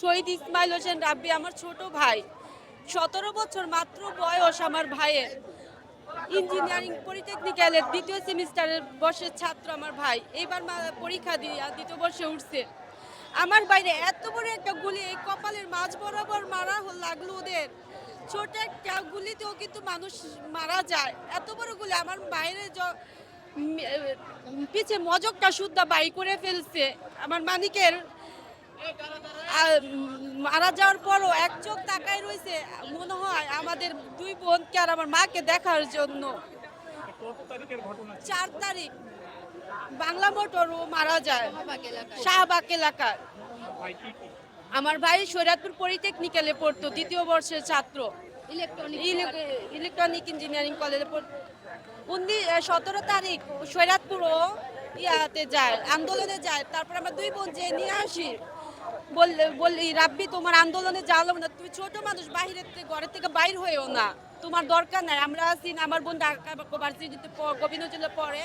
শহীদ ইসমাইল হোসেন রাব্বি আমার ছোট ভাই। 17 বছর মাত্র বয়স আমার ভাইয়ের। ইঞ্জিনিয়ারিং পলিটেকনিক্যালের 2য় সেমিস্টারের বর্ষের ছাত্র আমার ভাই। এইবার পরীক্ষা দিয়ে 2য় বর্ষে উঠছে। আমার বাইরে এত বড় একটা গুলি এই কপালের মাঝ বরাবর মারা লাগলো ওদের। ছোট একটা গুলিতেও কিন্তু মানুষ মারা যায়। এত বড় গুলি আমার বাইরে পিছে মজকটা শুদ্ধা বাই করে ফেলছে। আমার মানিকের মারা যাওয়ার পরও এক চোখ তাকায় রয়েছে, মনে হয় আমাদের দুই বোনকে আর আমার মাকে দেখার জন্য। 4 তারিখ বাংলা মোটরও মারা যায় শাহবাগ এলাকায়। আমার ভাই সৈরাতপুর পলিটেকনিক্যালে পড়তো, 2য় বর্ষের ছাত্র, ইলেকট্রনিক ইঞ্জিনিয়ারিং কলেজে পড়তো। 17 তারিখ সৈরাতপুরও ইয়াতে যায়, আন্দোলনে যায়। তারপর আমরা দুই বোন যে নিয়ে আসি, বললি রাব্বি তোমার আন্দোলনে যাওয়ালাম না, তুমি ছোট মানুষ, বাহিরের থেকে ঘরের থেকে বাইর হয়েও না, তোমার দরকার নাই, আমরা আছি না। আমার বোন ঢাকা ভার্সিটিতে কবি নজরুলে পড়ে।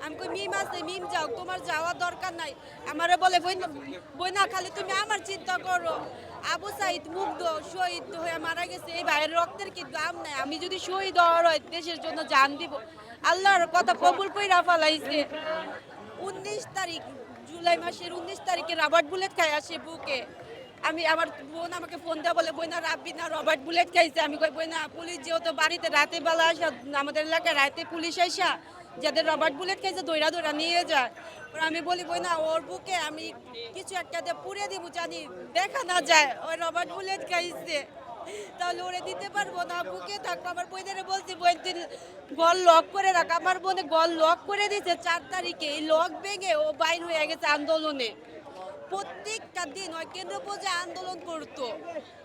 আমি কই মিম আছে, মিম যাও, তোমার যাওয়ার দরকার নাই। আমারে বলে বইনা খালি তুমি আমার চিন্তা করো। আবু সাইদ মুগ্ধ শহীদ হয়ে মারা গেছে, এই ভাইয়ের রক্তের কি দাম নাই? আমি যদি শহীদ হওয়ার হয় দেশের জন্য জান দিব। আল্লাহর কথা কবুল কইরা ফেলাইছে। 19 তারিখ জুলাই মাসের 19 তারিখে রবার্ট বুলেট খাই আসে বুকে। আমার বোন আমাকে ফোন দেওয়া বলে বইনা রাব্বি না রবার্ট বুলেট খাইছে। আমি কই বইনা পুলিশ যেহেতু বাড়িতে রাতে বেলা আসা, আমাদের এলাকায় রাতে পুলিশ আইসা যাদের রবার্ট বুলেট খাইছে দৌড়া দৌড়া নিয়ে যায়। আমি বলি বইনা ওর বুকে আমি কিছু একটা দিয়ে পুড়ে দিব, জানি দেখা না যায় ওই রবার্ট বুলেট খাইছে, তাহলে ওরে দিতে পারবো না। বুকে থাকবো। আমার বোনেরে বলছি বোন তুই গল লক করে রাখ। আমার বোনে গল লক করে দিয়েছে 4 তারিখে। এই লক ভেঙে ও বাইর হয়ে গেছে আন্দোলনে। প্রত্যেকটা দিন ওই কেন্দ্র পর্যায়ে আন্দোলন করতো,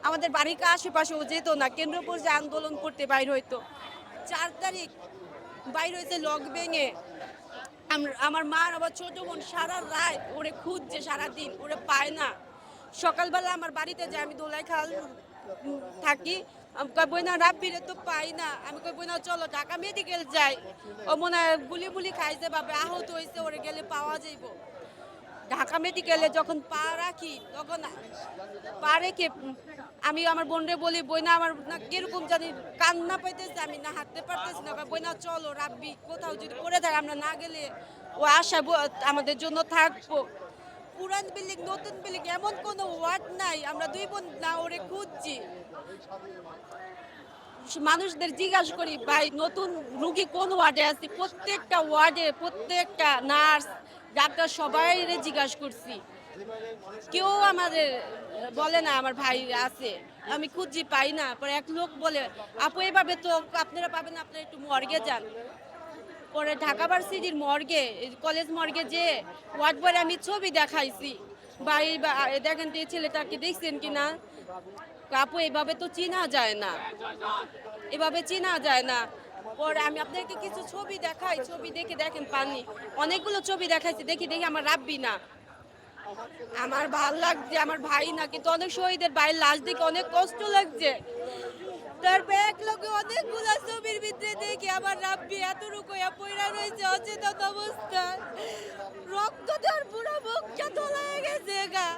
আমাদের বাড়ির আশেপাশে ও যেত না, কেন্দ্র পর্যায়ে আন্দোলন করতে বাইর হইতো। 4 তারিখ বাইর হয়েছে লক ভেঙে। আমার মা আবার ছোট বোন সারা রাত ওরে খুঁজছে, সারাদিন ওরে পায় না। সকালবেলা আমার বাড়িতে যায়, আমি দোলাই খাল থাকি, বইনা রাব্বিরে তো পাই না। আমি কই বইনা চলো ঢাকা মেডিকেল যাই, ও মনে হয় গুলি মুলি খাইছে ভাবে আহত হয়েছে, ওরে গেলে পাওয়া যাইব। ঢাকা মেডিকেলে যখন পা রাখি তখন পা রেখে আমি আমার বোনরে বলি বইনা আমার না কিরকম জানি কান্না পাইতেছে, আমি না হাঁটতে পারতেছি না। বইনা চলো রাব্বি কোথাও যদি পড়ে থাকে আমরা না গেলে ও আশা আমাদের জন্য থাকবো। পুরান বিল্ডিং নতুন বিল্ডিং এমন কোনো ওয়ার্ড নাই, আমরা দুই বোন না ওরে খুঁজছি। মানুষদের জিজ্ঞাসা করি ভাই নতুন রুগী কোন ওয়ার্ডে আছে, প্রত্যেকটা ওয়ার্ডে প্রত্যেকটা নার্স ডাক্তার সবাই জিজ্ঞাসা করছি, কেউ আমাদের বলে না আমার ভাই আছে। আমি খুঁজছি পাই না। পরে এক লোক বলে আপু এভাবে তো আপনারা পাবেন, আপনারা একটু মর্গে যান। পরে ঢাকা ভার্সিটির মর্গে, কলেজ মর্গে যে ওয়ার্ড বয় আমি ছবি দেখাইছি, ভাই দেখেন তো এই ছেলেটাকে দেখছেন কিনা। আপু এভাবে তো চেনা যায় না, এভাবে চেনা যায় না। পরে আমি আপনাদেরকে কিছু ছবি দেখাই, ছবি দেখে দেখেন পানি। অনেকগুলো ছবি দেখাইছি, দেখি আমার রাব্বি না। আমার ভাল লাগছে আমার ভাই না, কিন্তু অনেক শহীদের ভাইয়ের লাশ দেখে অনেক কষ্ট লাগছে। তারপর এক লোকে অনেকগুলো ছবির ভিতরে দেখি আমার রাব্বি এত রুকইয়া পইরা রয়েছে অচেতন অবস্থায়, রক্ত দেওয়ার পুরো মুখটা তোলা গেছে গা,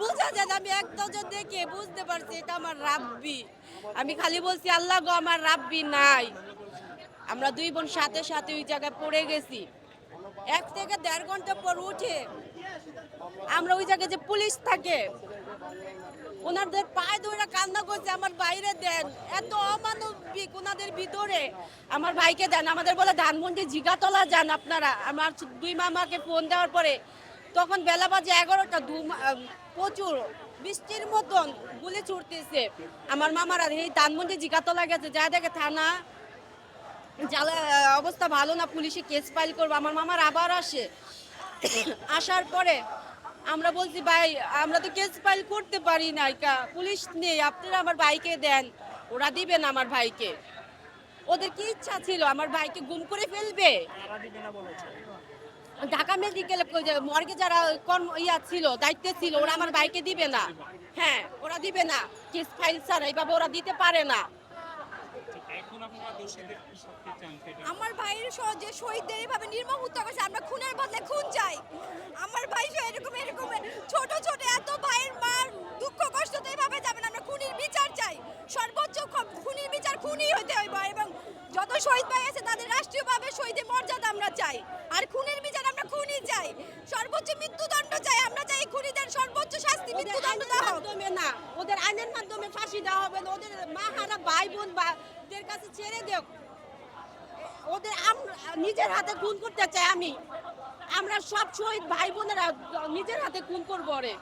বুঝা যায় না। আমি এক নজর দেখে বুঝতে পারছি এটা আমার রাব্বি। আমি খালি বলছি আল্লাহ গো আমার রাব্বি নাই। আমরা দুই বোন সাথে সাথে ওই জায়গায় পড়ে গেছি। 1 থেকে 1.5 ঘন্টা পর উঠে আমরা ওই জায়গায় যে পুলিশ থাকে ওনাদের পায়ে ধরে কান্না করছে আমার বাইরে দেন, এত অমানবিক ওনাদের ভিতরে। আমার ভাইকে দেন, আমাদের বলে ধানমন্ডি জিগাতলা যান আপনারা। আমার দুই মামাকে ফোন দেওয়ার পরে তখন বেলা বাজে 11টা, প্রচুর বৃষ্টির মতন গুলি ছুটতেছে। আমার মামারা এই ধানমন্ডি জিগাতলা গেছে, যা দেখে থানা জ্বালা অবস্থা ভালো না, পুলিশে কেস ফাইল করবো। আমার মামার আবার আসে, আসার পরে আমরা বলছি ভাই আমরা তো কেস ফাইল করতে পারি না, পুলিশ নেই, আপনারা আমার ভাইকে দেন। ওরা দিবেন আমার ভাইকে, ওদের কি ইচ্ছা ছিল আমার ভাইকে গুম করে ফেলবে। ঢাকা মেডিকেল মর্গে যারা ছিল দায়িত্বে ছিল, ওরা আমার ভাইকে দিবে না। হ্যাঁ ওরা দিবে না, কেস ফাইল ছাড়া এইভাবে ওরা দিতে পারে না। এখন আপনারা দোষীদের কি শাস্তি চান সেটা? আমার ভাইয়ের যে শহীদদের এইভাবে নির্মম হত্যা করছে, আমরা খুনের বদলে খুন চাই। আমার ভাই এরকম এরকম ছোট ছোট এত ভাইয়ের মার দুঃখ কষ্ট তো এইভাবে যাবে না। আমরা খুনির বিচার চাই, সর্বোচ্চ খুনির বিচার খুনই হইতে হইব, এবং যত শহীদ ভাই আছে তাদের রাষ্ট্রীয়ভাবে শহীদের মর্যাদা আমরা চাই। আর খুনের বিচার আমরা খুনই চাই, সর্বোচ্চ মৃত্যুদণ্ড চাই। আমরা চাই খুনিদের সর্বোচ্চ শাস্তি মৃত্যুদণ্ড দেওয়া হোক। মাধ্যমে না, ওদের আইনের মাধ্যমে ফাঁসি দেওয়া হবে না। ওদের মা হারা ভাই বোন দের কাছে ছেড়ে দেও। ওদের নিজের হাতে খুন করতে চাই আমি। আমরা সব শহীদ ভাই বোনেরা নিজের হাতে খুন করবো রে।